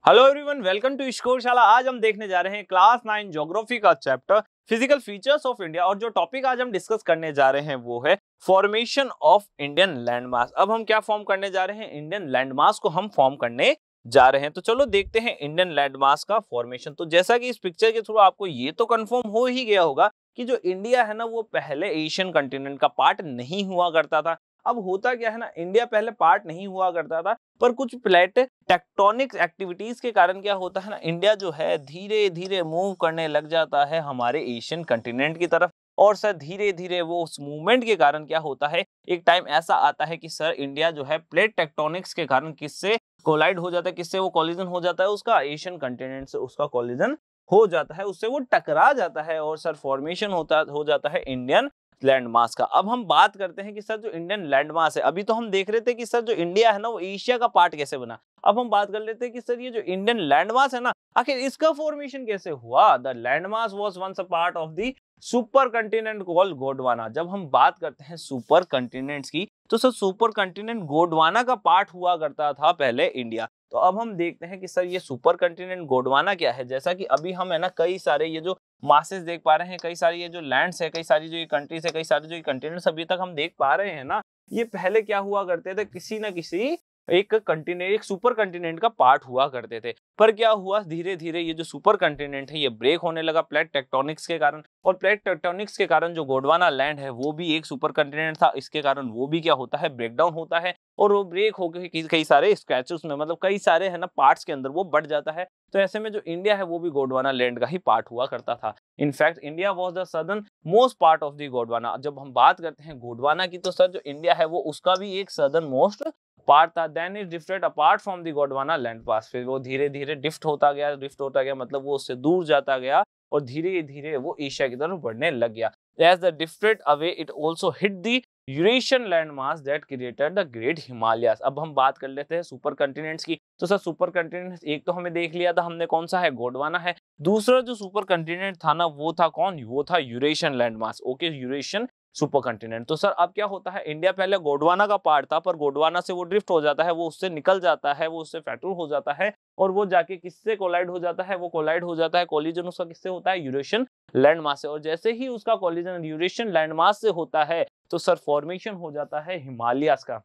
Hello everyone, welcome to स्कोरशाला। आज हम देखने जा रहे हैं क्लास 9 ज्योग्राफी का chapter physical features of India. और जो टॉपिक आज हम डिस्कस करने जा रहे हैं वो है फॉर्मेशन ऑफ इंडियन लैंडमास। अब हम क्या फॉर्म करने जा रहे हैं? इंडियन लैंडमास को हम फॉर्म करने जा रहे हैं। तो चलो देखते हैं इंडियन लैंडमास का फॉर्मेशन। तो जैसा कि इस पिक्चर के थ्रू आपको ये तो कंफर्म हो ही गया होगा कि जो इंडिया है ना वो पहले एशियन कंटिनेंट का पार्ट नहीं हुआ करता था। अब होता क्या है ना, इंडिया पहले पार्ट नहीं हुआ करता था, पर कुछ प्लेट टेक्टोनिक एक्टिविटीज के कारण क्या होता है ना, इंडिया जो है धीरे धीरे मूव करने लग जाता है हमारे एशियन कंटिनेंट की तरफ। और सर धीरे धीरे वो उस मूवमेंट के कारण क्या होता है, एक टाइम ऐसा आता है कि सर इंडिया जो है प्लेट टेक्टोनिक्स के कारण किससे कोलाइड हो जाता है, किससे वो कोलिजन हो जाता है, उसका एशियन कंटिनेंट से उसका कोलिजन हो जाता है, उससे वो टकरा जाता है और सर फॉर्मेशन हो जाता है इंडियन लैंडमास का। अब हम बात करते हैं कि सर जो इंडियन लैंडमास है, अभी तो हम देख रहे थे कि सर जो इंडिया है ना वो एशिया का पार्ट कैसे बना। अब हम बात कर लेते हैं कि सर ये जो इंडियन लैंडमास है ना, आखिर इसका फॉर्मेशन कैसे हुआ। The landmass was once a part of the super continent called Gondwana. जब हम बात करते हैं सुपर कंटिनेंट्स की, तो सर सुपर कंटिनेंट गोंडवाना का पार्ट हुआ करता था पहले इंडिया। तो अब हम देखते हैं कि सर ये सुपर कंटिनेंट गोंडवाना क्या है। जैसा कि अभी हम है ना कई सारे ये जो मासेस देख पा रहे हैं, कई सारी ये जो लैंड्स है, कई सारी जो ये कंट्रीज है, कई सारे जो ये कंटिनेंट्स अभी तक हम देख पा रहे हैं ना, ये पहले क्या हुआ करते थे, किसी ना किसी एक कंटिनेंट, एक सुपर कंटिनेंट का पार्ट हुआ करते थे। पर क्या हुआ, धीरे धीरे ये जो सुपर कंटिनेंट है ये ब्रेक होने लगा प्लेट टेक्टोनिक्स के कारण। और प्लेट टेक्टोनिक्स के कारण जो गोंडवाना लैंड है वो भी एक सुपर कंटिनेंट था, इसके कारण वो भी क्या होता है, ब्रेक डाउन होता है। और वो ब्रेक होकर कई सारे स्क्रैचेस में, मतलब कई सारे है ना पार्ट्स के अंदर वो बढ़ जाता है। तो ऐसे में जो इंडिया है वो भी गोंडवाना लैंड का ही पार्ट हुआ करता था। In fact India was the southern most part of the Gondwana. जब हम बात करते हैं गोंडवाना की, तो सर जो इंडिया है वो उसका भी एक सदर्न मोस्ट पार्ट था। Then it drifted apart from the Gondwana land पास। फिर वो धीरे धीरे डिफ्ट होता गया, मतलब वो उससे दूर जाता गया और धीरे धीरे वो एशिया की तरफ बढ़ने लग गया। As the drifted away, it also hit the Eurasian landmass that created the great Himalayas. अब हम बात कर लेते हैं सुपर कंटिनेंट्स की। तो सर सुपर कंटिनेंट्स एक तो हमें देख लिया था हमने, कौन सा है, गोंडवाना है। दूसरा जो सुपर कंटिनेंट था ना वो था कौन, वो था Eurasian landmass. Okay, Eurasian super continent. तो सर अब क्या होता है, इंडिया पहले गोंडवाना का पार्ट था, पर गोंडवाना से वो ड्रिफ्ट हो जाता है, वो उससे निकल जाता है, वो उससे फ्रैक्चर हो जाता है और वो जाके किससे कोलाइड हो जाता है, वो कोलाइड हो जाता है, कोलिजन उसका किससे होता है, यूरेशियन लैंडमास से। और जैसे ही उसका कोलिजन यूरेशियन लैंडमास से होता है तो सर फॉर्मेशन हो जाता है हिमालयास का।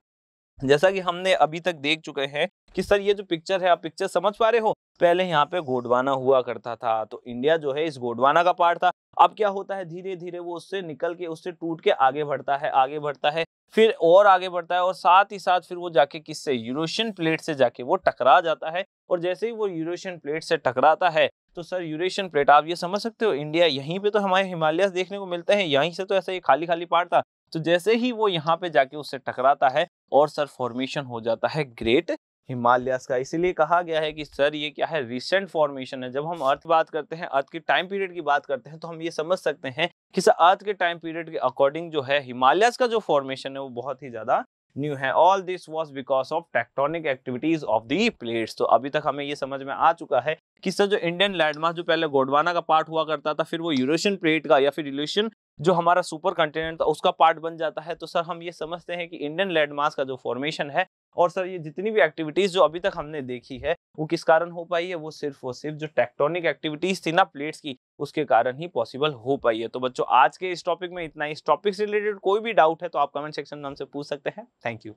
जैसा कि हमने अभी तक देख चुके हैं कि सर ये जो पिक्चर है, आप पिक्चर समझ पा रहे हो, पहले यहाँ पे गोंडवाना हुआ करता था, तो इंडिया जो है इस गोंडवाना का पार्ट था। अब क्या होता है, धीरे धीरे वो उससे निकल के, उससे टूट के आगे बढ़ता है, फिर और आगे बढ़ता है और साथ ही साथ फिर वो जाके किससे, यूरेशियन प्लेट से जाके वो टकरा जाता है। और जैसे ही वो यूरेशियन प्लेट से टकराता है तो सर यूरेशियन प्लेट, आप ये समझ सकते हो, इंडिया यहीं पे तो हमारे हिमालयास देखने को मिलते हैं, यहीं से तो ऐसा ये खाली खाली पार्ट था। तो जैसे ही वो यहाँ पे जाके उससे टकराता है और सर फॉर्मेशन हो जाता है ग्रेट हिमालयास का। इसीलिए कहा गया है कि सर ये क्या है, रिसेंट फॉर्मेशन है। जब हम अर्थ बात करते हैं, अर्थ के टाइम पीरियड की बात करते हैं, तो हम ये समझ सकते हैं कि सर अर्थ के टाइम पीरियड के अकॉर्डिंग जो है हिमालयास का जो फॉर्मेशन है वो बहुत ही ज्यादा न्यू है। All this was because of tectonic activities of the plates. तो अभी तक हमें ये समझ में आ चुका है कि सर जो इंडियन लैंडमास जो पहले गोंडवाना का पार्ट हुआ करता था, फिर वो यूरेशियन प्लेट का या फिर यूरेशियन जो हमारा सुपर कंटिनेंट था उसका पार्ट बन जाता है। तो सर हम ये समझते हैं कि इंडियन लैंडमास का जो फॉर्मेशन है, और सर ये जितनी भी एक्टिविटीज जो अभी तक हमने देखी है वो किस कारण हो पाई है, वो सिर्फ और सिर्फ जो टेक्टोनिक एक्टिविटीज थी ना प्लेट्स की, उसके कारण ही पॉसिबल हो पाई है। तो बच्चों आज के इस टॉपिक में इतना ही। इस टॉपिक से रिलेटेड कोई भी डाउट है तो आप कमेंट सेक्शन में हमसे पूछ सकते हैं। Thank you.